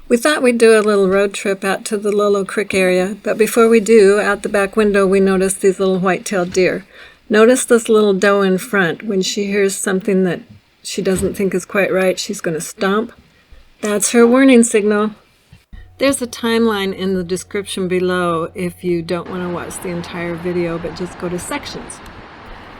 We thought we'd do a little road trip out to the Lolo Creek area, but before we do, out the back window we noticed these little white-tailed deer. Notice this little doe in front. When she hears something that she doesn't think is quite right, she's going to stomp. That's her warning signal. There's a timeline in the description below if you don't want to watch the entire video, but just go to sections.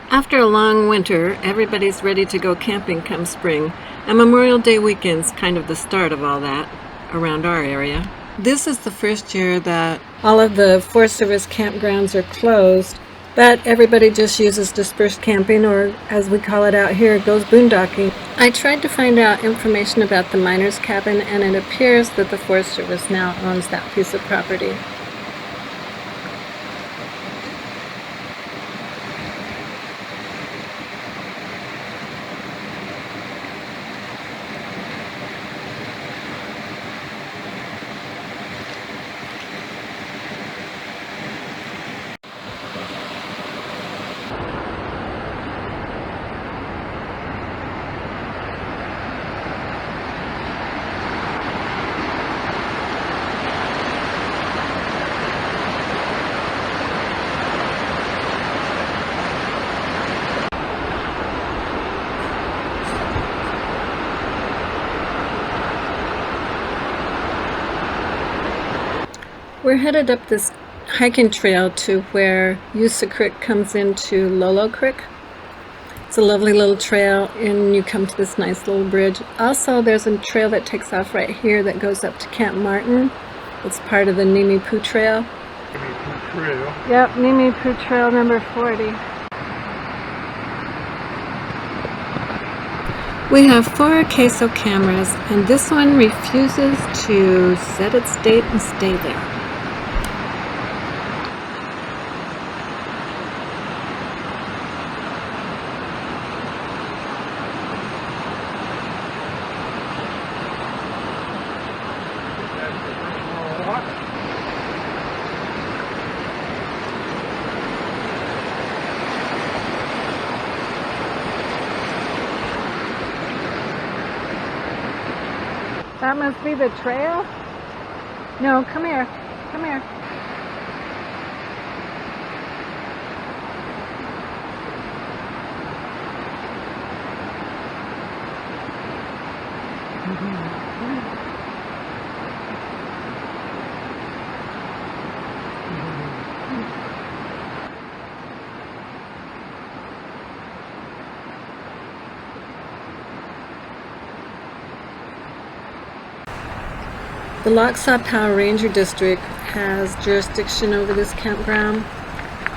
After a long winter, everybody's ready to go camping come spring, and Memorial Day weekend's kind of the start of all that around our area. This is the first year that all of the Forest Service campgrounds are closed, but everybody just uses dispersed camping, or as we call it out here, goes boondocking. I tried to find out information about the miner's cabin, and it appears that the Forest Service now owns that piece of property. We're headed up this hiking trail to where Yoosa Creek comes into Lolo Creek. It's a lovely little trail, and you come to this nice little bridge. Also, there's a trail that takes off right here that goes up to Camp Martin. It's part of the Nee-Me-Poo trail. Nee-Me-Poo trail? Yep, Nee-Me-Poo trail number 40. We have 4 queso cameras, and this one refuses to set its date and stay there. That must be the trail? No, come here. Come here. The Lochsaw Ranger District has jurisdiction over this campground.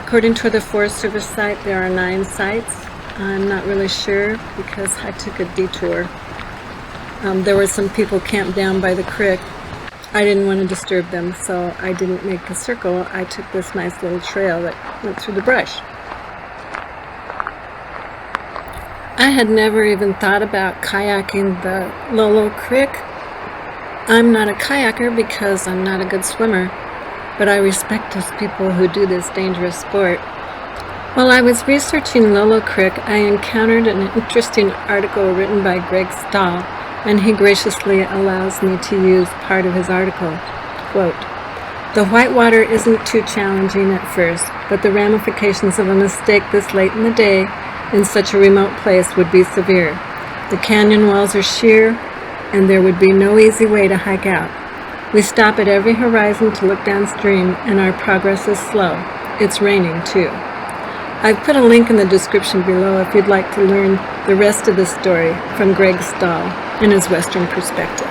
According to the Forest Service site, there are 9 sites. I'm not really sure because I took a detour. There were some people camped down by the creek. I didn't want to disturb them, so I didn't make a circle. I took this nice little trail that went through the brush. I had never even thought about kayaking the Lolo Creek. I'm not a kayaker because I'm not a good swimmer, but I respect those people who do this dangerous sport. While I was researching Lolo Creek, I encountered an interesting article written by Greg Stahl, and he graciously allows me to use part of his article. Quote, "The whitewater isn't too challenging at first, but the ramifications of a mistake this late in the day in such a remote place would be severe. The canyon walls are sheer, and there would be no easy way to hike out. We stop at every horizon to look downstream, and our progress is slow. It's raining, too." I've put a link in the description below if you'd like to learn the rest of the story from Greg Stahl in his Western perspective.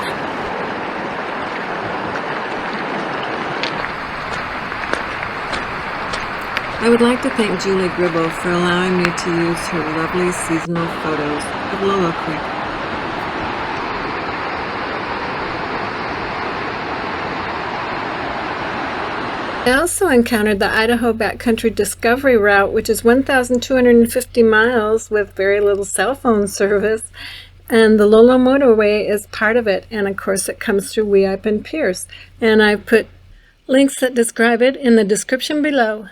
I would like to thank Julie Gribble for allowing me to use her lovely seasonal photos of Lolo Creek. I also encountered the Idaho Backcountry Discovery Route, which is 1,250 miles with very little cell phone service, and the Lola Motorway is part of it, and of course it comes through Weippe and Pierce, and I've put links that describe it in the description below.